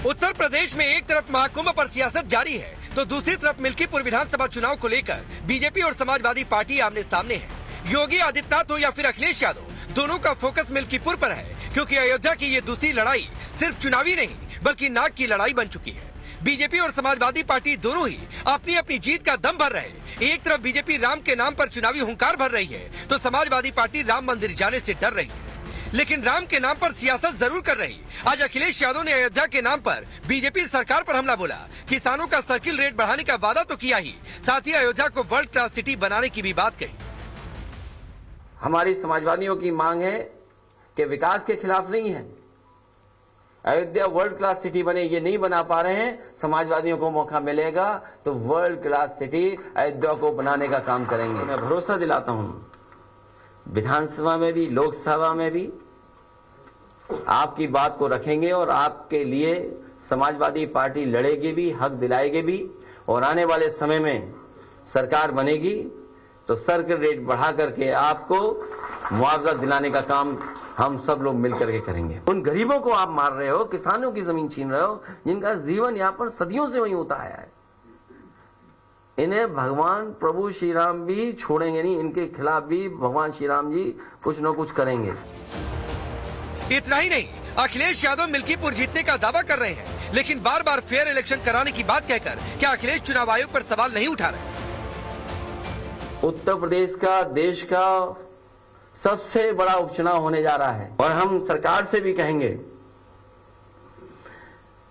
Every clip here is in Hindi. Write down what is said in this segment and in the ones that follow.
उत्तर प्रदेश में एक तरफ महाकुंभ पर सियासत जारी है तो दूसरी तरफ मिल्कीपुर विधानसभा चुनाव को लेकर बीजेपी और समाजवादी पार्टी आमने सामने है। योगी आदित्यनाथ हो या फिर अखिलेश यादव, दोनों का फोकस मिल्कीपुर पर है, क्योंकि अयोध्या की ये दूसरी लड़ाई सिर्फ चुनावी नहीं बल्कि नाक की लड़ाई बन चुकी है। बीजेपी और समाजवादी पार्टी दोनों ही अपनी अपनी जीत का दम भर रहे। एक तरफ बीजेपी राम के नाम पर चुनावी हुंकार भर रही है तो समाजवादी पार्टी राम मंदिर जाने से डर रही है, लेकिन राम के नाम पर सियासत जरूर कर रही। आज अखिलेश यादव ने अयोध्या के नाम पर बीजेपी सरकार पर हमला बोला। किसानों का सर्किल रेट बढ़ाने का वादा तो किया ही, साथ ही अयोध्या को वर्ल्ड क्लास सिटी बनाने की भी बात कही। हमारी समाजवादियों की मांग है कि विकास के खिलाफ नहीं है, अयोध्या वर्ल्ड क्लास सिटी बने, ये नहीं बना पा रहे हैं। समाजवादियों को मौका मिलेगा तो वर्ल्ड क्लास सिटी अयोध्या को बनाने का काम करेंगे। मैं भरोसा दिलाता हूं, विधानसभा में भी लोकसभा में भी आपकी बात को रखेंगे और आपके लिए समाजवादी पार्टी लड़ेगी भी, हक दिलाएगी भी, और आने वाले समय में सरकार बनेगी तो सर्किल रेट बढ़ा करके आपको मुआवजा दिलाने का काम हम सब लोग मिलकर के करेंगे। उन गरीबों को आप मार रहे हो, किसानों की जमीन छीन रहे हो, जिनका जीवन यापन सदियों से वही होता आया है। इन्हें भगवान प्रभु श्री राम भी छोड़ेंगे नहीं, इनके खिलाफ भी भगवान श्री राम जी कुछ न कुछ करेंगे। इतना ही नहीं, अखिलेश यादव मिल्कीपुर जीतने का दावा कर रहे हैं, लेकिन बार बार फेयर इलेक्शन कराने की बात कहकर क्या अखिलेश चुनाव आयोग पर सवाल नहीं उठा रहे? उत्तर प्रदेश का देश का सबसे बड़ा उपचुनाव होने जा रहा है और हम सरकार से भी कहेंगे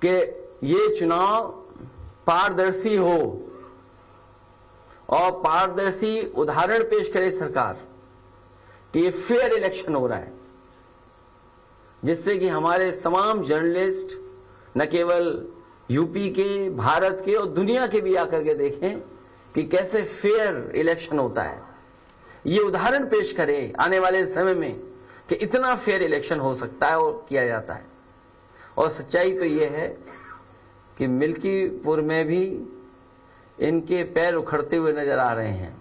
कि ये चुनाव पारदर्शी हो और पारदर्शी उदाहरण पेश करे सरकार कि ये फेयर इलेक्शन हो रहा है, जिससे कि हमारे तमाम जर्नलिस्ट न केवल यूपी के, भारत के और दुनिया के भी आकर के देखें कि कैसे फेयर इलेक्शन होता है। ये उदाहरण पेश करे आने वाले समय में कि इतना फेयर इलेक्शन हो सकता है और किया जाता है। और सच्चाई तो ये है कि मिल्कीपुर में भी इनके पैर उखड़ते हुए नजर आ रहे हैं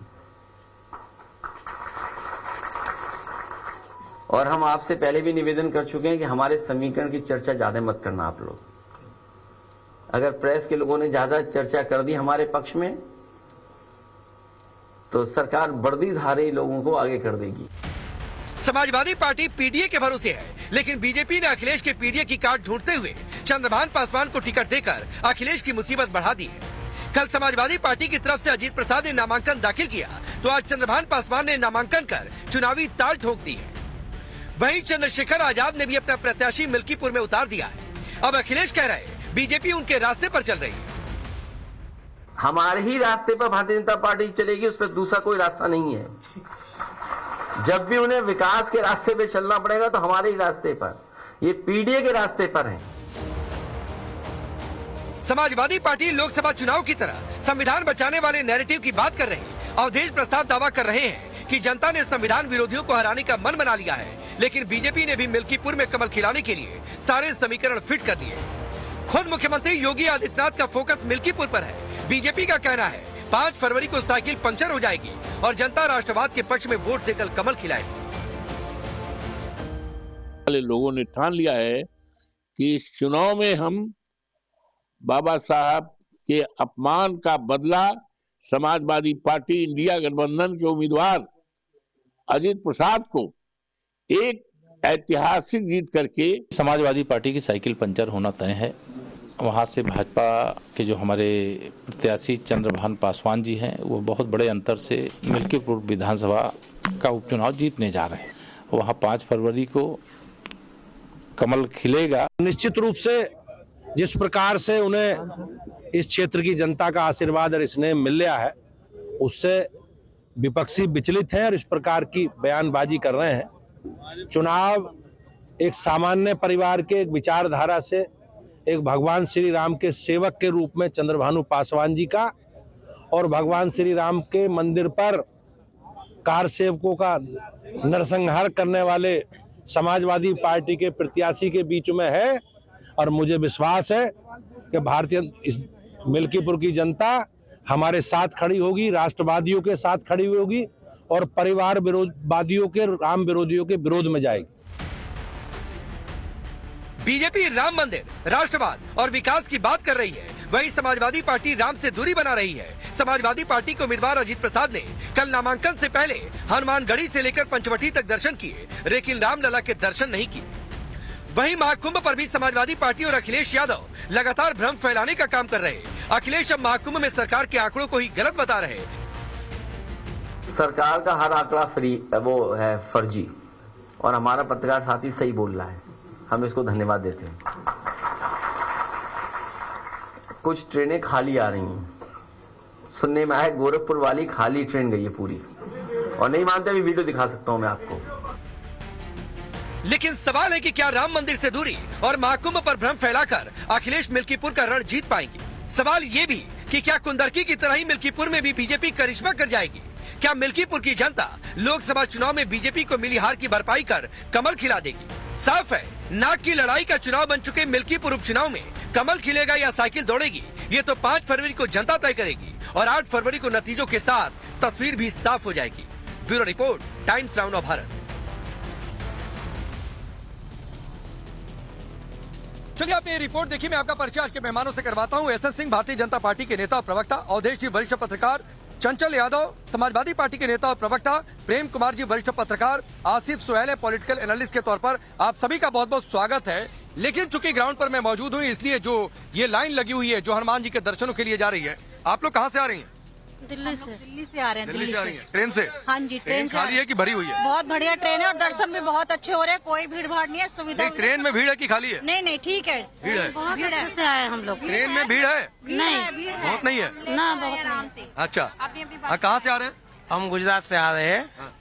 और हम आपसे पहले भी निवेदन कर चुके हैं कि हमारे समीकरण की चर्चा ज्यादा मत करना आप लोग। अगर प्रेस के लोगों ने ज्यादा चर्चा कर दी हमारे पक्ष में तो सरकार वर्दीधारी लोगों को आगे कर देगी। समाजवादी पार्टी पीडीए के भरोसे है, लेकिन बीजेपी ने अखिलेश के पीडीए की कार्ड ढूंढते हुए चंद्रभान पासवान को टिकट देकर अखिलेश की मुसीबत बढ़ा दी है। कल समाजवादी पार्टी की तरफ से अजीत प्रसाद ने नामांकन दाखिल किया तो आज चंद्रभान पासवान ने नामांकन कर चुनावी ताल ठोक दी है। वहीं चंद्रशेखर आजाद ने भी अपना प्रत्याशी मिल्कीपुर में उतार दिया है। अब अखिलेश कह रहे बीजेपी उनके रास्ते पर चल रही है। हमारे ही रास्ते पर भारतीय जनता पार्टी चलेगी, उस पर दूसरा कोई रास्ता नहीं है। जब भी उन्हें विकास के रास्ते पे चलना पड़ेगा तो हमारे ही रास्ते पर, ये पीडीए के रास्ते पर है। समाजवादी पार्टी लोकसभा चुनाव की तरह संविधान बचाने वाले नैरेटिव की बात कर रही। अवधेश प्रसाद दावा कर रहे हैं कि जनता ने संविधान विरोधियों को हराने का मन बना लिया है, लेकिन बीजेपी ने भी मिल्कीपुर में कमल खिलाने के लिए सारे समीकरण फिट कर दिए। खुद मुख्यमंत्री योगी आदित्यनाथ का फोकस मिल्कीपुर पर है। बीजेपी का कहना है 5 फरवरी को साइकिल पंचर हो जाएगी और जनता राष्ट्रवाद के पक्ष में वोट देकर कमल खिलाएगी। लोगों ने ठान लिया है कि इस चुनाव में हम बाबा साहब के अपमान का बदला समाजवादी पार्टी इंडिया गठबंधन के उम्मीदवार अजीत प्रसाद को एक ऐतिहासिक जीत करके। समाजवादी पार्टी की साइकिल पंचर होना तय है। वहाँ से भाजपा के जो हमारे प्रत्याशी चंद्रभान पासवान जी हैं वो बहुत बड़े अंतर से मिल्कीपुर विधानसभा का उपचुनाव जीतने जा रहे हैं। वहाँ 5 फरवरी को कमल खिलेगा। निश्चित रूप से जिस प्रकार से उन्हें इस क्षेत्र की जनता का आशीर्वाद और स्नेह मिल रहा है, उससे विपक्षी विचलित हैं और इस प्रकार की बयानबाजी कर रहे हैं। चुनाव एक सामान्य परिवार के एक विचारधारा से एक भगवान श्री राम के सेवक के रूप में चंद्रभानु पासवान जी का और भगवान श्री राम के मंदिर पर कार सेवकों का नरसंहार करने वाले समाजवादी पार्टी के प्रत्याशी के बीच में है। और मुझे विश्वास है कि भारतीय मिल्कीपुर की जनता हमारे साथ खड़ी होगी, राष्ट्रवादियों के साथ खड़ी होगी और परिवार विरोधवादियों के, राम विरोधियों के विरोध में जाएगी। बीजेपी राम मंदिर, राष्ट्रवाद और विकास की बात कर रही है, वहीं समाजवादी पार्टी राम से दूरी बना रही है। समाजवादी पार्टी के उम्मीदवार अजीत प्रसाद ने कल नामांकन से पहले हनुमानगढ़ी से लेकर पंचवटी तक दर्शन किए, लेकिन रामलला के दर्शन नहीं किए। वहीं महाकुंभ पर भी समाजवादी पार्टी और अखिलेश यादव लगातार भ्रम फैलाने का काम कर रहे। अखिलेश अब महाकुंभ में सरकार के आंकड़ों को ही गलत बता रहे। सरकार का हर आंकड़ा वो है फर्जी, और हमारा पत्रकार साथी सही बोल रहा है, हम इसको धन्यवाद देते हैं। कुछ ट्रेनें खाली आ रही हैं, सुनने में आया गोरखपुर वाली खाली ट्रेन गई है पूरी, और नहीं मानते अभी वीडियो दिखा सकता हूं मैं आपको। लेकिन सवाल है कि क्या राम मंदिर से दूरी और महाकुंभ पर भ्रम फैलाकर अखिलेश मिल्कीपुर का रण जीत पाएंगे? सवाल ये भी कि क्या कुंदरकी की तरह ही मिल्कीपुर में भी बीजेपी करिश्मा कर जाएगी? क्या मिल्कीपुर की जनता लोकसभा चुनाव में बीजेपी को मिली हार की भरपाई कर कमल खिला देगी? साफ है, नाक की लड़ाई का चुनाव बन चुके मिल्कीपुर उपचुनाव में कमल खिलेगा या साइकिल दौड़ेगी, ये तो 5 फरवरी को जनता तय करेगी, और 8 फरवरी को नतीजों के साथ तस्वीर भी साफ हो जाएगी। Bureau report, times now Bharat. चलिए आपने ये रिपोर्ट देखी। मैं आपका परिचय आज के मेहमानों से करवाता हूँ। एसएस सिंह भारतीय जनता पार्टी के नेता और प्रवक्ता, अवधेश जी वरिष्ठ पत्रकार, चंचल यादव समाजवादी पार्टी के नेता और प्रवक्ता, प्रेम कुमार जी वरिष्ठ पत्रकार, आसिफ सोहेल है पॉलिटिकल एनालिस्ट के तौर पर। आप सभी का बहुत बहुत स्वागत है। लेकिन चूंकि ग्राउंड पर मैं मौजूद हूँ, इसलिए जो ये लाइन लगी हुई है जो हनुमान जी के दर्शनों के लिए जा रही है, आप लोग कहाँ से आ रही हैं? दिल्ली से आ रहे हैं। दिल्ली से आ रही हैं? ट्रेन से? हाँ जी, ट्रेन से। खाली है कि भरी हुई है? बहुत बढ़िया ट्रेन है और दर्शन भी बहुत अच्छे हो रहे हैं, कोई भीड़ भाड़ नहीं है, सुविधा। ट्रेन में भीड़ है कि खाली है? नहीं ठीक है, भीड़ है। बहुत अच्छे से आए हम लोग। ट्रेन में भीड़ है? नहीं, बहुत नहीं है ना, बहुत आराम से। अच्छा, कहाँ से आ रहे हैं? हम गुजरात से आ रहे हैं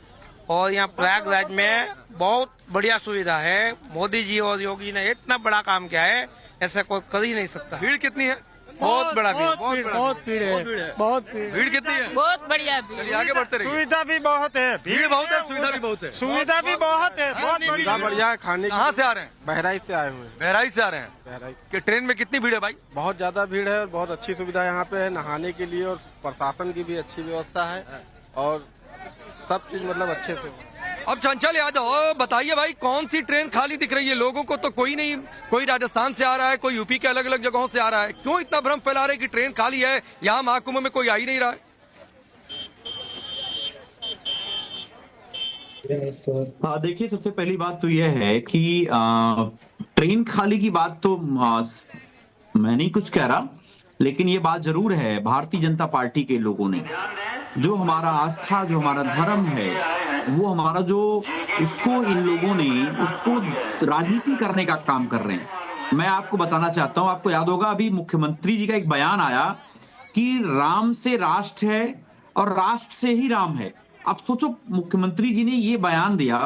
और यहाँ प्रयागराज में बहुत बढ़िया सुविधा है। मोदी जी और योगी ने इतना बड़ा काम किया है, ऐसा कोई कर ही नहीं सकता। भीड़ कितनी है? बहुत बड़ा भीड़, बहुत भीड़ है। बहुत भीड़ कितनी है? बहुत बढ़िया चलिए आगे बढ़ते रहिए। सुविधा भी बहुत है, भीड़ बहुत है, सुविधा भी बहुत है। सुविधा भी बहुत है, बहुत बढ़िया है। खाने कहाँ से आ रहे हैं? बहराइच से आए हुए हैं। बहराइच से आ रहे हैं। बहराइच कि ट्रेन में कितनी भीड़ है भाई? बहुत ज्यादा भीड़ है और बहुत अच्छी सुविधा यहाँ पे है, नहाने के लिए, और प्रशासन की भी अच्छी व्यवस्था है, और सब चीज मतलब अच्छे से। अब चंचल यादव बताइए भाई, कौन सी ट्रेन खाली दिख रही है? लोगों को तो कोई नहीं, कोई राजस्थान से आ रहा है, कोई यूपी के अलग अलग जगहों से आ रहा है, क्यों इतना भ्रम फैला रहे कि ट्रेन खाली है, यहाँ महाकुंभ में कोई आ ही नहीं रहा है? हाँ, देखिए, सबसे पहली बात तो यह है कि ट्रेन खाली की बात तो मैं नहीं कुछ कह रहा, लेकिन ये बात जरूर है भारतीय जनता पार्टी के लोगों ने, जो हमारा आस्था, जो हमारा धर्म है, वो हमारा जो, उसको इन लोगों ने उसको राजनीति करने का काम कर रहे हैं। मैं आपको बताना चाहता हूं, आपको याद होगा अभी मुख्यमंत्री जी का एक बयान आया कि राम से राष्ट्र है और राष्ट्र से ही राम है। अब सोचो, मुख्यमंत्री जी ने ये बयान दिया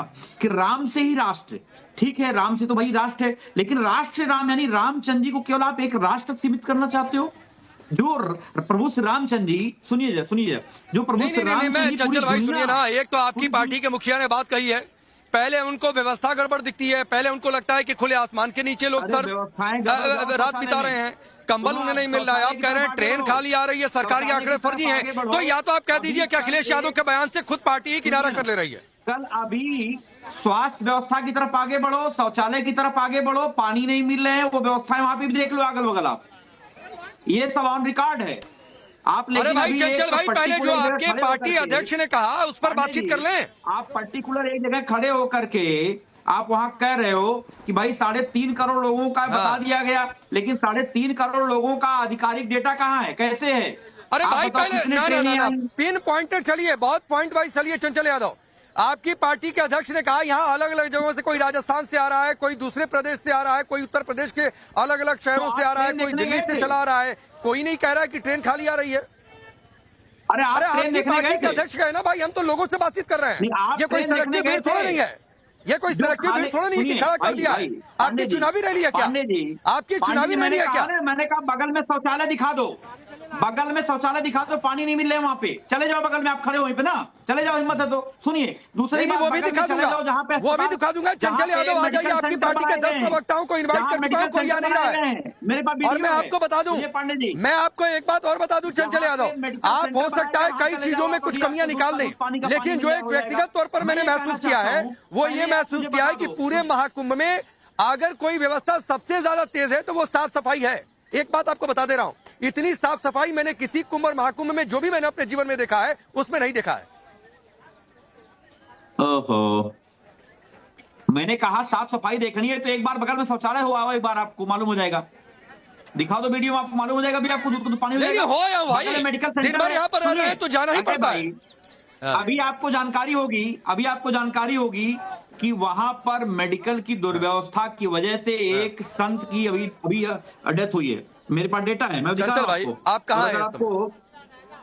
कि राम से ही राष्ट्र। ठीक है, राम से तो भाई राष्ट्र है, लेकिन राष्ट्र से राम यानी रामचंद्र जी को केवल आप एक राष्ट्र तक सीमित करना चाहते हो? जो प्रभु श्री रामचंद्र जी, सुनिए जो प्रभु श्री रामचंद्र जी, चंचल भाई सुनिए ना, एक तो आपकी पार्टी के मुखिया ने बात कही है, पहले उनको व्यवस्था गड़बड़ दिखती है, पहले उनको लगता है कि खुले आसमान के नीचे लोग सर रात बिता रहे हैं, कंबल उन्हें नहीं मिल रहा है। आप कह रहे हैं ट्रेन खाली आ रही है, सरकारी आंकड़े फर्जी हैं, तो या तो आप कह दीजिए कि अखिलेश यादव के बयान से खुद पार्टी ही किनारा कर ले रही है। कल अभी स्वास्थ्य व्यवस्था की तरफ आगे बढ़ो, शौचालय की तरफ आगे बढ़ो, पानी नहीं मिल रहे हैं, वो व्यवस्थाएं वहां पे भी देख लो अगल बगल आप, ये सब ऑन रिकॉर्ड है आप। अरे भाई चंचल भाई, पहले जो आपके पार्टी अध्यक्ष ने कहा उस पर बातचीत कर लें। आप पर्टिकुलर एक जगह खड़े होकर के आप वहां कह रहे हो कि भाई 3.5 करोड़ लोगों का बता दिया गया, लेकिन 3.5 करोड़ लोगों का आधिकारिक डेटा कहाँ है, कैसे है? अरे भाई पहले ना पिन पॉइंटेड चलिए, बहुत पॉइंट वाइज चलिए। चंचल यादव, आपकी पार्टी के अध्यक्ष ने कहा यहाँ अलग अलग जगहों से, कोई राजस्थान से आ रहा है, कोई दूसरे प्रदेश से आ रहा है, कोई उत्तर प्रदेश के अलग अलग शहरों से आ रहा है, कोई दिल्ली से चला आ रहा है, कोई नहीं कह रहा है कि ट्रेन खाली आ रही है। अरे आपकी पार्टी के अध्यक्ष है ना भाई, हम तो लोगों से बातचीत कर रहे हैं, ये कोई सिलेक्टिव भीड़ थोड़ा नहीं है, ये कोई सिलेक्टिव भीड़ थोड़ा नहीं है, खड़ा कर दिया है। आपकी चुनावी रैली है क्या? आपकी चुनावी रैली है क्या? मैंने कहा बगल में शौचालय दिखा दो, बगल में शौचालय दिखा दो, पानी नहीं मिल रहा है वहाँ पे, चले जाओ बगल में, आप खड़े हो पे ना, चले जाओ, हिम्मत है तो। सुनिए दूसरी बात, वो भी दिखा दूंगा, वो भी दिखा दूंगा। चंचल यादव आ जाइए, आपकी पार्टी के 10 प्रवक्ताओं को इन्वाइट कर चुका हूं, कोई आ नहीं रहा है मेरे पास। और मैं आपको बता दूं, मैं आपको एक बात और बता दूं चंचल यादव, आप हो सकता है कई चीजों में कुछ कमियां निकाल दें, लेकिन जो एक व्यक्तिगत तौर पर मैंने महसूस किया है वो ये महसूस किया है कि पूरे महाकुंभ में अगर कोई व्यवस्था सबसे ज्यादा तेज है तो वो साफ सफाई है। एक बात आपको बता दे रहा हूं, इतनी साफ सफाई मैंने किसी कुंभ और महाकुंभ में जो भी मैंने अपने जीवन में देखा है उसमें नहीं देखा है। ओहो, मैंने कहा साफ सफाई देखनी है तो एक बार बगल में शौचालय हुआ हो, एक बार आपको मालूम हो जाएगा। दिखा दो वीडियो में, आपको मालूम हो जाएगा भी आपको दूध को पानी नहीं हो या भाई, बगल में मेडिकल दिन सेंटर भर यहाँ पर रह रहे हैं तो जाना ही पड़ता है। अभी आपको जानकारी होगी कि वहां पर मेडिकल की दुर्व्यवस्था की वजह से एक संत की अभी डेथ हुई है। मेरे पास डेटा है, मैं दिखा चंचल रहा भाई, हूं आपको। आप कहाँ अगर हैं इस आपको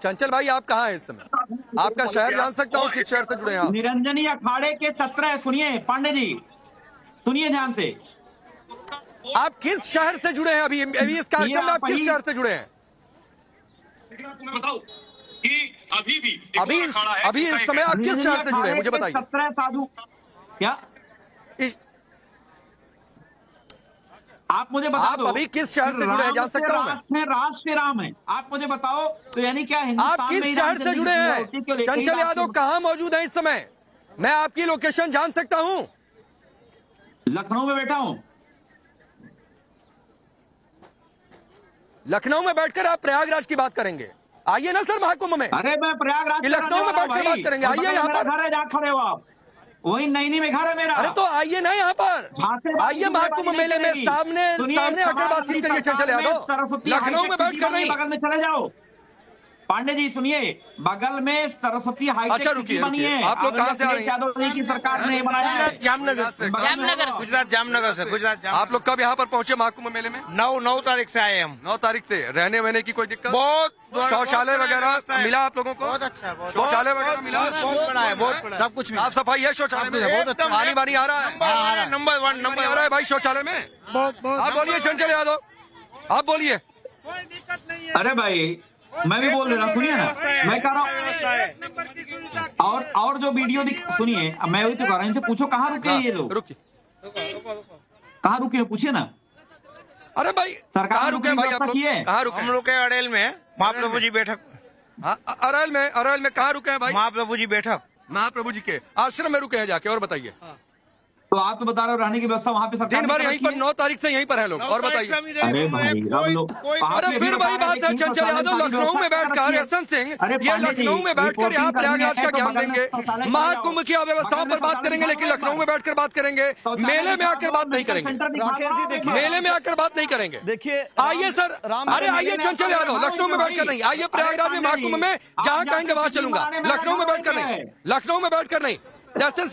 चंचल भाई आप कहाँ हैं इस समय? आपका शहर जान सकता हूँ, किस शहर से जुड़े हैं आप? निरंजनी अखाड़े के 17, सुनिए पांडे जी, सुनिए ध्यान से। आप किस शहर से जुड़े हैं? अभी इस कार्यक्रम में आप किस शहर से जुड़े हैं? बताओ कि अभी इस समय आप किस शहर से जुड़े हैं, मुझे बताइए। 17 साधु क्या आप मुझे बता आप दो, अभी किस शहर से जुड़े हैं, जान सकता हूं मैं? राष्ट्र राम है, आप मुझे बताओ तो यानी क्या हिंदुस्तान आप में किस ही शहर राम से जन्म जुड़े भूमि हैं? होती क्यों लेके ही चंचल यादव राष्ट्र- कहाँ मौजूद है इस समय? मैं आपकी लोकेशन जान सकता हूं? लखनऊ में बैठा हूं। लखनऊ में बैठकर आप प्रयागराज की बात करेंगे? आइए ना सर महाकुंभ में। अरे मैं प्रयागराज कि लखनऊ में बैठकर बात करेंगे, आइए यहाँ पर। घर है, जहाँ खड़े हो आप, वही नैनी में घर है मेरा। अरे तो आइए ना यहाँ पर, आइए महाकुंभ मेले में सामने आकर बातचीत करिए। चंचल यादव लखनऊ में बैठकर नहीं, बगल में चले जाओ। पांडे जी सुनिए, बगल में सरस्वती हाईटेक अच्छा, सिटी रुकिए, बनी रुकिए। है। आप लोग कहाँ से आ रहे हैं? यादव जी की सरकार ने बनाया है। जामनगर से, गुजरात जामनगर। आप लोग कब यहाँ पर पहुंचे महाकुंभ मेले में? 9 तारीख से आए हम। 9 तारीख से। रहने वहने की कोई दिक्कत? बहुत शौचालय वगैरह मिला आप लोगों को? बहुत अच्छा, शौचालय वगैरह मिला? बहुत बड़ा है, बहुत बड़ा, सब कुछ साफ सफाई है शौचालय में? बहुत अच्छा। पानी वानी आ रहा है? नंबर 1 नंबर आ रहा है भाई शौचालय में? आप बोलिए चंचल यादव, आप बोलिए। कोई दिक्कत नहीं है। अरे भाई मैं भी बोल रहा हूँ, सुनिए ना, मैं कह रहा हूँ। और जो वीडियो सुनिए, मैं वही तो कह रहा हूँ, इनसे पूछो कहाँ रुके हैं ये लोग, रुकिए, कहाँ रुके हैं पूछिए ना। अरे भाई सरकार कहाँ रुके हैं भाई आप लोग? कहाँ रुके हम हैं? लोग के अड़ेल में महाप्रभु जी बैठक, अरैल में कहाँ रुके हैं भाई? महाप्रभु जी बैठक, महाप्रभु जी के आश्रम में रुके हैं जाके। और बताइए। तो आप तो बता रहे हो रहने की व्यवस्था वहाँ पे सरकार दिन भर ने यहीं रखी पर है। 9 तारीख से यहीं पर है लोग। और बताइए। अरे भाई अब लोग अरे फिर वही बात है चंचल यादव, लखनऊ में बैठकर एसएन सिंह ये लखनऊ में बैठकर यहाँ प्रयागराज का ज्ञान देंगे, महाकुंभ की अव्यवस्थाओं पर बात करेंगे, लेकिन लखनऊ में बैठकर बात करेंगे, मेले में आकर बात नहीं करेंगे। राकेश जी देखिए, मेले में आकर बात नहीं करेंगे। देखिए आइए सर, अरे आइए चंचल यादव, लखनऊ में बैठकर नहीं, आइए प्रयागराज में महाकुंभ में, जहाँ कहेंगे वहाँ चलूंगा। लखनऊ में बैठकर नहीं, लखनऊ में बैठकर नहीं। एसएन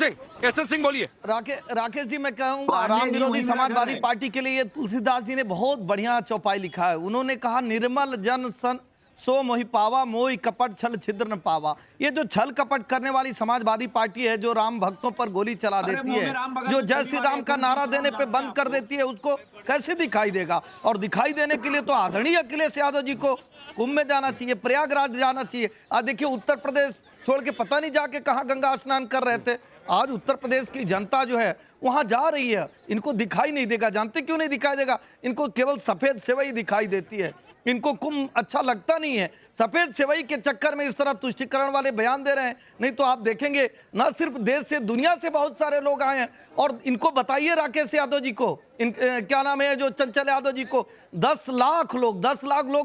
सिंह बोलिए। राकेश जी मैं कहूँगा, राम विरोधी समाजवादी पार्टी के लिए तुलसीदास जी ने बहुत बढ़िया चौपाई लिखा है। उन्होंने कहा निर्मल जन सन सो मोहि पावा, मोहि कपट छल छिद्र न पावा। ये जो छल कपट करने वाली समाजवादी पार्टी है, जो राम भक्तों पर गोली चला देती है, जो जय श्री राम का नारा देने पे बंद कर देती है, उसको कैसे दिखाई देगा? और दिखाई देने के लिए तो आदरणीय अखिलेश यादव जी को कुंभ में जाना चाहिए, प्रयागराज जाना चाहिए। आज देखिए उत्तर प्रदेश छोड़ के पता नहीं जाके कहाँ गंगा स्नान कर रहे थे। आज उत्तर प्रदेश की जनता जो है वहां जा रही है, इनको दिखाई नहीं देगा। जानते क्यों नहीं दिखाई देगा? इनको केवल सफेद सेवई दिखाई देती है, इनको कुंभ अच्छा लगता नहीं है। सफेद सेवई के चक्कर में इस तरह तुष्टिकरण वाले बयान दे रहे हैं। नहीं तो आप देखेंगे न सिर्फ देश से, दुनिया से बहुत सारे लोग आए हैं। और इनको बताइए राकेश यादव जी को, क्या नाम है जो चंचल यादव जी को, 10 लाख लोग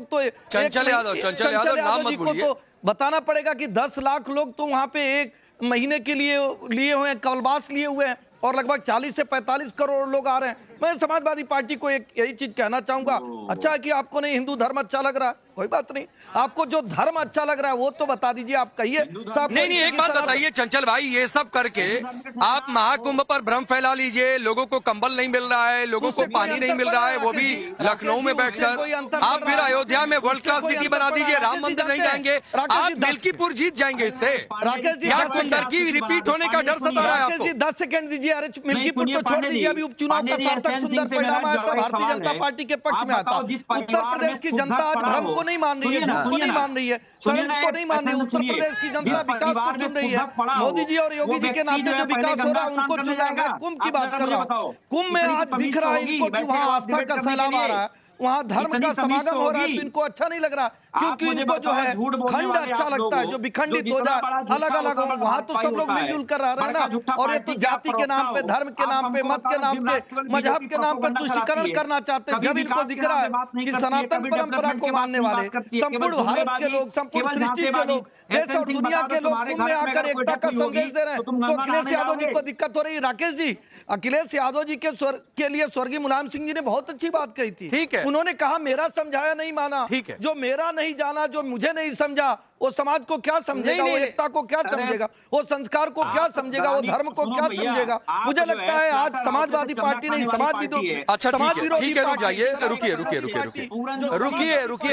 तो चंचल यादव नाम मत भूलिए। तो बताना पड़ेगा कि 10 लाख लोग तो वहां पे एक महीने के लिए लिए हुए हैं, कल्पास लिए हुए हैं, और लगभग 40 से 45 करोड़ लोग आ रहे हैं। मैं समाजवादी पार्टी को एक यही चीज कहना चाहूंगा, अच्छा है कि आपको नहीं हिंदू धर्म अच्छा लग रहा है, कोई बात नहीं, आपको जो धर्म अच्छा लग रहा है वो तो बता दीजिए, आप कहिए। नहीं, एक बात बताइए चंचल भाई, ये सब करके आप महाकुंभ पर भ्रम फैला लीजिए, लोगों को कंबल नहीं मिल रहा है, लोगों को पानी नहीं मिल रहा है, वो भी लखनऊ में बैठकर। आप फिर अयोध्या में वर्ल्ड क्लास सिटी बना दीजिए, राम मंदिर नहीं जाएंगे, आप मिल्कीपुर जीत जाएंगे इससे। राकेश जी, यहाँ कुंदर की रिपीट होने का डर सता रहा है आपको। 10 सेकंड दीजिए। अरे मिल्कीपुर तो छोड़ दीजिए, अभी उपचुनाव का सार्थक सुंदर परिणाम आया था, भारतीय जनता पार्टी के पक्ष में आता। उत्तर प्रदेश की जनता आज भ्रम को नहीं मान रही है, झूठ को नहीं मान रही है, षड्यंत्र को नहीं मान रही है। उत्तर प्रदेश की जनता विकास को चुन रही है। मोदी जी और योगी जी के नाते जो विकास हो रहा है उनको चुन रहा है। कुंभ की बात कर रहा हूँ, कुंभ में आज दिख रहा है इनको कि वहाँ आस्था का सैलाब आ रहा है। वहाँ धर्म इतनी का तमीज समागम तो हो रहा है होगी। तो इनको अच्छा नहीं लग रहा, क्योंकि मुझे इनको जो बताओ, है झूठ बोलने खंड वाले अच्छा आप लगता है, लोग जो हो, विखंडित जो हो जितना बड़ा जाए झूठा अलग अलग होता हो, है, वहाँ तो भाई सब लोग होता है। मिलजुल कर रह रहे हैं बड़का झूठा ना। और ये पार्टी तो के आप जाति के प्रवक्ता नाम पे, हो। धर्म के आप नाम पे, हमको मत के बताओ, नाम जिन पे, एक्चुअल मजहब बीजेपी के नाम पे प्रोपेगेंडा तुष्टिकरण चलाती है। करना चाहते हैं। कभी जब इनको विकास दिख के नाम रहा पे है बात नहीं कि करती है, सनातन कभी परंपरा डेवलपमेंट को के मानने बात वाले नहीं करती है, केवल संपूर्ण भारत के धोखेबाजी, लोग, संपूर्ण केवल सृष्टि के झांसेबाजी। लोग, देश और एसएन सिंह दुनिया बता दो, के लोग तुम्हारे कुंभ में घर में आकर अगर कोई एकता का ठगी होगी, संदेश दे रहे हैं। तो तुम तो गंगा अखिलेश नहाने यादव जी जाओगे। को दिक्कत हो रही है। राकेश जी, अखिलेश यादव जी के लिए स्वर्गीय मुलायम सिंह जी ने बहुत अच्छी बात कही थी। ठीक है। उन्होंने कहा मेरा समझाया नहीं माना, ठीक है। जो मेरा नहीं जाना, जो मुझे नहीं समझा, वो समाज को क्या समझेगा, वो नहीं। एकता को क्या समझेगा, वो संस्कार को क्या समझेगा, वो धर्म को क्या समझेगा। मुझे लगता है आज समाजवादी पार्टी नहीं, अच्छा ठीक है, रुक जाइए,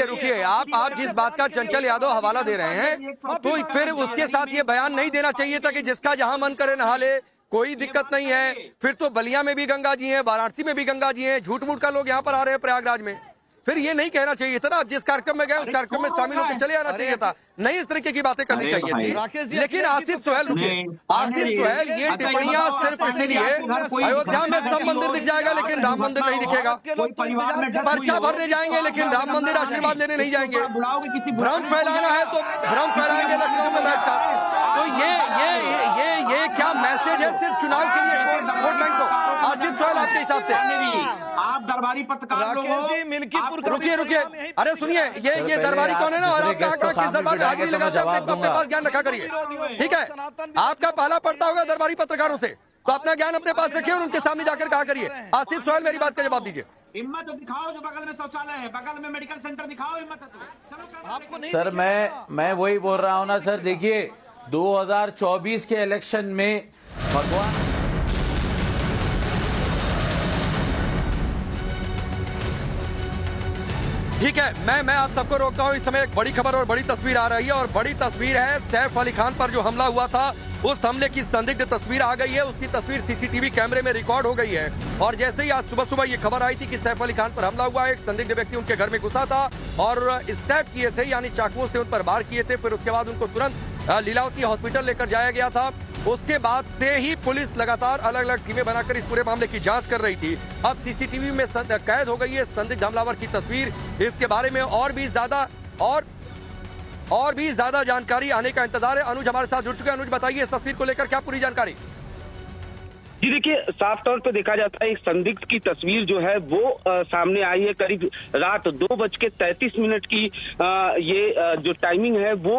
रुकिए। आप जिस बात का चंचल यादव हवाला दे रहे हैं, तो फिर उसके साथ ये बयान नहीं देना चाहिए था कि जिसका जहां मन करे नहा ले, कोई दिक्कत नहीं है। फिर तो बलिया में भी गंगा जी हैं, वाराणसी में भी गंगा जी हैं, झूठ मूठ का लोग यहाँ पर आ रहे हैं प्रयागराज में। फिर ये नहीं कहना चाहिए था ना, आप जिस कार्यक्रम में गए उस कार्यक्रम में शामिल होकर चले आना चाहिए था, नहीं इस तरीके की बातें करनी चाहिए थी। लेकिन आसिफ सोहेल, ये टिप्पणियां सिर्फ इसीलिए, अयोध्या में सब मंदिर दिख जाएगा लेकिन राम मंदिर नहीं दिखेगा, पर्चा भरने जाएंगे लेकिन राम मंदिर आशीर्वाद लेने नहीं जाएंगे, भ्रम फैलाना है तो भ्रम फैलाएंगे लखनऊ में बैठकर। तो ये क्या मैसेज है सिर्फ चुनाव के लिए वोट बैंक को? आसिफ सोहेल आपके हिसाब से आप दरबारी पत्रकार लोग हो। रुकिए, अरे सुनिए, ये दरबारी कौन है ना, और आप किस दरबार में हाजिरी लगाते हैं, अपने पास ज्ञान रखा करिए, ठीक है? आपका पाला पड़ता होगा दरबारी पत्रकारों से, तो अपना ज्ञान अपने पास रखिए और उनके सामने जाकर कहा करिए। आसिफ सोहेल, मेरी बात का जवाब दीजिए। हिम्मत तो दिखाओ, जो बगल में शौचालय है, बगल में मेडिकल सेंटर दिखाओ, हिम्मत है तो चलो। आपको नहीं सर मैं वही बोल रहा हूँ ना सर, देखिए 2024 के इलेक्शन में भगवान ठीक है, मैं आप सबको रोकता हूँ। इस समय एक बड़ी खबर और बड़ी तस्वीर आ रही है, और बड़ी तस्वीर है सैफ अली खान पर जो हमला हुआ था, उस हमले की संदिग्ध तस्वीर आ गई है। उसकी तस्वीर सीसीटीवी कैमरे में रिकॉर्ड हो गई है। और जैसे ही आज सुबह ये खबर आई थी कि सैफ अली खान पर हमला हुआ है, एक संदिग्ध व्यक्ति उनके घर में घुसा था और स्टैब किए थे, यानी चाकुओं से उन पर वार किए थे। फिर उसके बाद उनको तुरंत लीलावती हॉस्पिटल लेकर जाया गया था। उसके बाद से ही पुलिस लगातार अलग अलग टीमें बनाकर इस पूरे मामले की जांच कर रही थी। अब सीसीटीवी में कैद हो गई है संदिग्ध हमलावर की तस्वीर। इसके बारे में और भी ज्यादा जानकारी आने का इंतजार है। अनुज हमारे साथ जुड़ चुके हैं। अनुज, बताइए इस तस्वीर को लेकर क्या पूरी जानकारी? जी देखिए, साफ तौर पे देखा जाता है एक संदिग्ध की तस्वीर जो है वो सामने आई है। करीब रात 2:33 की ये जो टाइमिंग है वो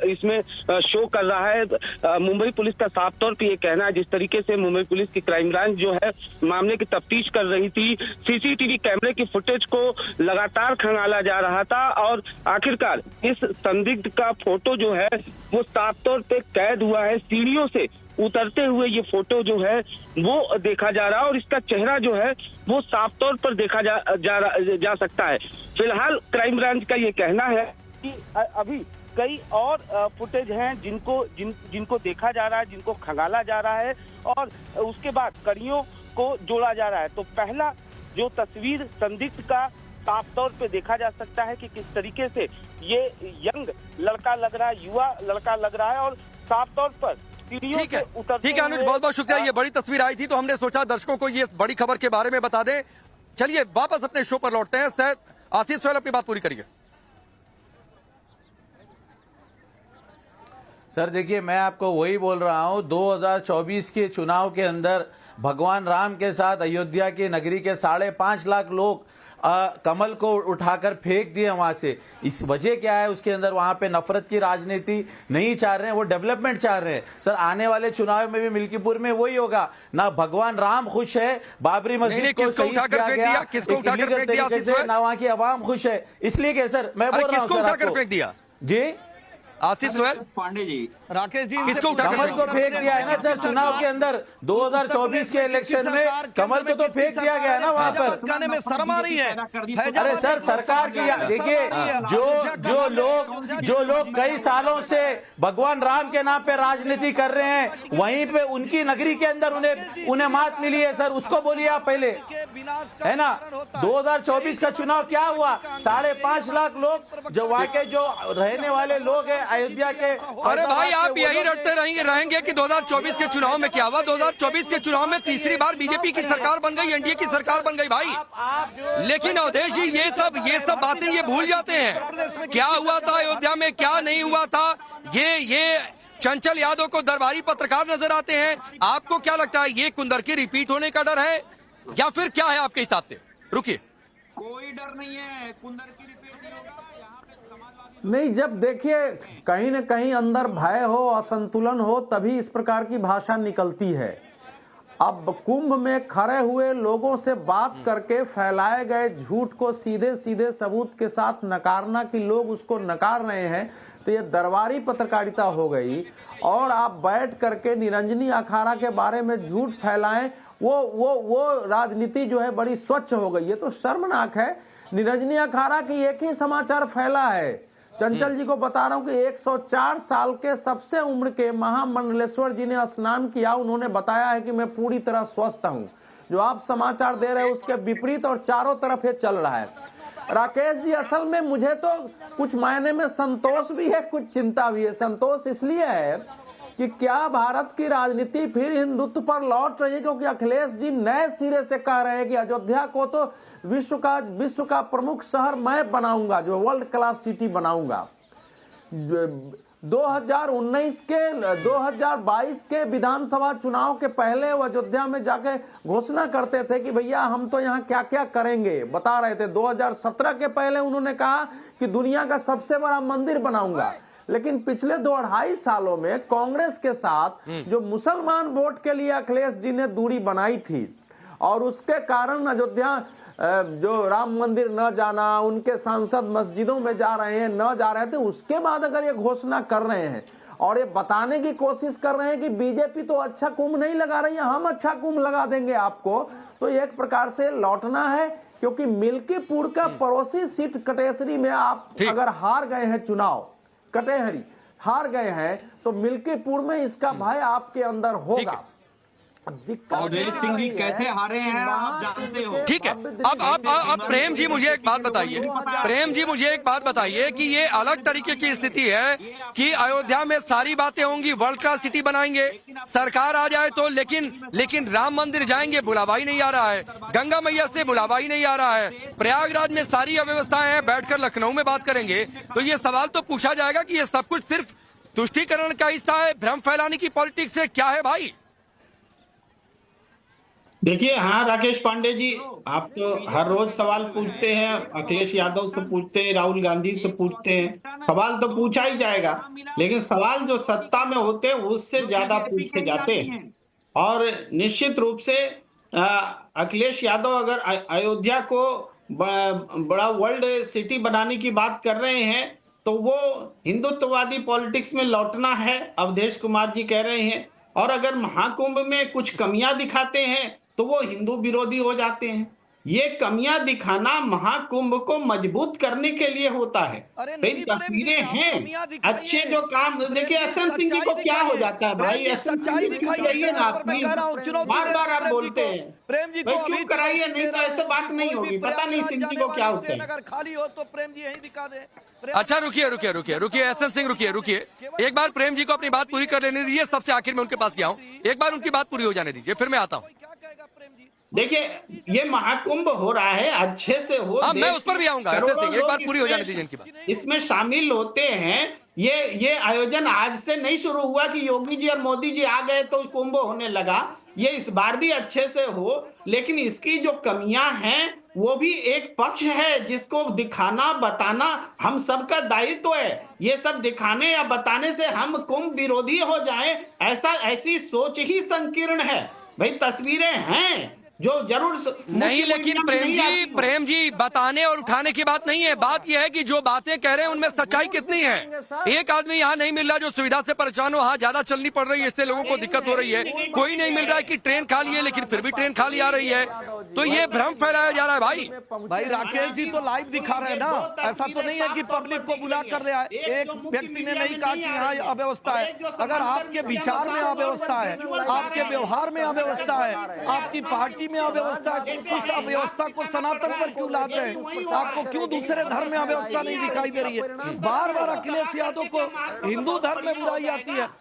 इसमें शो कर रहा है। मुंबई पुलिस का साफ तौर पे ये कहना है, जिस तरीके से मुंबई पुलिस की क्राइम ब्रांच जो है मामले की तफ्तीश कर रही थी, सीसीटीवी कैमरे की फुटेज को लगातार खंगाला जा रहा था और आखिरकार इस संदिग्ध का फोटो जो है वो साफ तौर पे कैद हुआ है। सीढ़ियों से उतरते हुए ये फोटो जो है वो देखा जा रहा है और इसका चेहरा जो है वो साफ तौर पर देखा जा सकता है। फिलहाल क्राइम ब्रांच का ये कहना है कि अभी कई और फुटेज हैं जिनको देखा जा रहा है, जिनको खंगाला जा रहा है और उसके बाद कड़ियों को जोड़ा जा रहा है। तो पहला जो तस्वीर संदिग्ध का साफ तौर पे देखा जा सकता है कि किस तरीके से ये यंग लड़का लग रहा है, युवा लड़का लग रहा है और साफ तौर पर ठीक है अनुज, बहुत बहुत शुक्रिया। ये बड़ी तस्वीर आई थी तो हमने सोचा दर्शकों को ये बड़ी खबर के बारे में बता दें। चलिए वापस अपने शो पर लौटते हैं। सर आसिफ सोहेल, अपनी बात पूरी करिए। सर देखिए, मैं आपको वही बोल रहा हूं, 2024 के चुनाव के अंदर भगवान राम के साथ अयोध्या की नगरी के 5.5 लाख लोग कमल को उठाकर फेंक दिए वहां से। इस वजह क्या है, उसके अंदर वहां पे नफरत की राजनीति नहीं चाह रहे हैं, वो डेवलपमेंट चाह रहे हैं। सर आने वाले चुनाव में भी मिल्कीपुर में वही होगा ना। भगवान राम खुश है, बाबरी मस्जिद को शहीद किया गया इलीगल तरीके से, ना वहां की आवाम खुश है। इसलिए क्या सर, मैं बोल रहा हूँ सर आपको। फेंक दिया जी आसिफ सोहेल, पांडे जी, राकेश जी, किसको कमल को फेंक दिया है ना सर चुनाव के अंदर। 2024 के इलेक्शन में कमल को तो फेंक दिया गया है ना वहां पर। कहने में शर्म आ रही है। अरे सर सरकार की देखिए, जो लोग कई सालों से भगवान राम के नाम पे राजनीति कर रहे हैं, वहीं पे उनकी नगरी के अंदर उन्हें मात मिली है सर, उसको बोलिए आप पहले, है ना। 2024 का चुनाव क्या हुआ, 5.5 लाख लोग जो वहां के जो रहने वाले लोग हैं, अयोध्या के। अरे भाई आप यही रटते रहेंगे कि 2024 के चुनाव में क्या हुआ। 2024 के चुनाव में तीसरी बार बीजेपी की सरकार बन गई, एनडीए की सरकार बन गई भाई। लेकिन अवधेश जी ये सब बातें ये भूल जाते हैं। क्या हुआ था अयोध्या में, क्या नहीं हुआ था, ये चंचल यादव को दरबारी पत्रकार नजर आते हैं। आपको क्या लगता है, ये कुंदर की रिपीट होने का डर है या फिर क्या है आपके हिसाब से? रुकिए, कोई डर नहीं है, कुंदर की रिपीट नहीं होगा यहाँ पे। समाजवादी नहीं, जब देखिए कहीं न कहीं अंदर भय हो, असंतुलन हो, तभी इस प्रकार की भाषा निकलती है। अब कुंभ में खड़े हुए लोगों से बात करके फैलाए गए झूठ को सीधे सीधे सबूत के साथ नकारना कि लोग उसको नकार रहे हैं, तो ये दरबारी पत्रकारिता हो गई। और आप बैठ करके निरंजनी अखाड़ा के बारे में झूठ फैलाएं, वो राजनीति जो है बड़ी स्वच्छ हो गई। ये तो शर्मनाक है। निरंजनी अखाड़ा की एक ही समाचार फैला है। चंचल जी को बता रहा हूं कि 104 साल के सबसे उम्र के महामंडलेश्वर जी ने स्नान किया। उन्होंने बताया है कि मैं पूरी तरह स्वस्थ हूं। जो आप समाचार दे रहे हैं उसके विपरीत और चारों तरफ ये चल रहा है। राकेश जी, असल में मुझे तो कुछ मायने में संतोष भी है, कुछ चिंता भी है। संतोष इसलिए है कि क्या भारत की राजनीति फिर हिंदुत्व पर लौट रही है, क्योंकि अखिलेश जी नए सिरे से कह रहे हैं कि अयोध्या को तो विश्व का प्रमुख शहर मैं बनाऊंगा, जो वर्ल्ड क्लास सिटी बनाऊंगा। 2022 के विधानसभा चुनाव के पहले वो अयोध्या में जाके घोषणा करते थे कि भैया हम तो यहाँ क्या क्या करेंगे, बता रहे थे। 2017 के पहले उन्होंने कहा कि दुनिया का सबसे बड़ा मंदिर बनाऊंगा। लेकिन पिछले 2-2.5 सालों में कांग्रेस के साथ जो मुसलमान वोट के लिए अखिलेश जी ने दूरी बनाई थी, और उसके कारण अयोध्या जो राम मंदिर न जाना, उनके सांसद मस्जिदों में जा रहे हैं, न जा रहे थे, उसके बाद अगर ये घोषणा कर रहे हैं और ये बताने की कोशिश कर रहे हैं कि बीजेपी तो अच्छा कुंभ नहीं लगा रही है, हम अच्छा कुंभ लगा देंगे आपको, तो एक प्रकार से लौटना है। क्योंकि मिल्कीपुर का पड़ोसी सीट कटेसरी में आप अगर हार गए हैं चुनाव, कटेहरी हार गए हैं, तो मिल्कीपुर में इसका भय आपके अंदर होगा। अवधेश सिंह जी कैसे हारे हैं आप जानते हो। ठीक है, अब प्रेम जी मुझे एक बात बताइए, प्रेम जी मुझे एक बात बताइए कि ये अलग तरीके की स्थिति है कि अयोध्या में सारी बातें होंगी, वर्ल्ड क्लास सिटी बनाएंगे, सरकार आ जाए तो, लेकिन राम मंदिर जाएंगे, बुलावा ही नहीं आ रहा है। गंगा मैया से बुलावा ही नहीं आ रहा है। प्रयागराज में सारी अव्यवस्थाएं हैं, बैठकर लखनऊ में बात करेंगे। तो ये सवाल तो पूछा जाएगा कि ये सब कुछ सिर्फ तुष्टीकरण का हिस्सा है, भ्रम फैलाने की पॉलिटिक्स है, क्या है भाई? देखिए, हाँ राकेश पांडे जी, आप तो हर रोज सवाल पूछते हैं, अखिलेश यादव से पूछते हैं, राहुल गांधी से पूछते हैं, सवाल तो पूछा ही जाएगा। लेकिन सवाल जो सत्ता में होते हैं उससे ज्यादा पूछे जाते हैं। और निश्चित रूप से अखिलेश यादव अगर अयोध्या को बड़ा वर्ल्ड सिटी बनाने की बात कर रहे हैं तो वो हिंदुत्ववादी पॉलिटिक्स में लौटना है, अवधेश कुमार जी कह रहे हैं। और अगर महाकुंभ में कुछ कमियां दिखाते हैं तो वो हिंदू विरोधी हो जाते हैं। ये कमियां दिखाना महाकुंभ को मजबूत करने के लिए होता है। भाई तस्वीरें हैं, अच्छे जो काम, देखिए एसएन सिंह जी को क्या हो जाता है भाई, एसएन सिंह जी चुप कराइए ना आप प्लीज, बार बार आप बोलते हैं भाई, चुप कराइए, नहीं तो ऐसे बात नहीं होगी। पता नहीं सिंह जी को क्या होता है। अगर खाली हो तो प्रेम जी यही दिखा दे। अच्छा रुकिए एसएन सिंह, रुकिए एक बार प्रेम जी को अपनी बात पूरी कर लेने दीजिए। सबसे आखिर में उनके पास गया हूँ, एक बार उनकी बात पूरी हो जाने दीजिए, फिर मैं आता हूँ। देखिए, ये महाकुंभ हो रहा है, अच्छे से हो, मैं उस पर भी आऊंगा, एक बार पूरी हो जाने दीजिए इनकी बात। इसमें शामिल होते हैं। ये आयोजन आज से नहीं शुरू हुआ कि योगी जी और मोदी जी आ गए तो कुंभ होने लगा। ये इस बार भी अच्छे से हो, लेकिन इसकी जो कमियां हैं वो भी एक पक्ष है जिसको दिखाना बताना हम सबका दायित्व है। ये सब दिखाने या बताने से हम कुंभ विरोधी हो जाएं, ऐसी सोच ही संकीर्ण है। भाई तस्वीरें हैं जो जरूर नहीं, लेकिन प्रेम जी बताने और उठाने की बात नहीं है। बात यह है कि जो बातें कह रहे हैं उनमें सच्चाई कितनी है। एक आदमी यहाँ नहीं मिल रहा जो सुविधा से परेशान हो, वहाँ ज्यादा चलनी पड़ रही है, इससे लोगों को दिक्कत हो रही है। कोई नहीं मिल रहा है कि ट्रेन खाली है, लेकिन फिर भी ट्रेन खाली आ रही है। तो ये भ्रम फैलाया जा रहा है भाई राकेश जी तो लाइव दिखा रहे हैं ना, ऐसा तो नहीं है कि पब्लिक को बुला कर ले आए। एक व्यक्ति ने नहीं कहा कि यहाँ अव्यवस्था है। अगर आपके विचार में अव्यवस्था है, आपके व्यवहार में अव्यवस्था है, आपकी पार्टी में अव्यवस्था है, तो उस अव्यवस्था को सनातन पर क्यों लाद रहे हैं? आपको क्यों दूसरे धर्म में अव्यवस्था नहीं दिखाई दे रही है? बार बार अखिलेश यादव को हिंदू धर्म में बुराई आती है,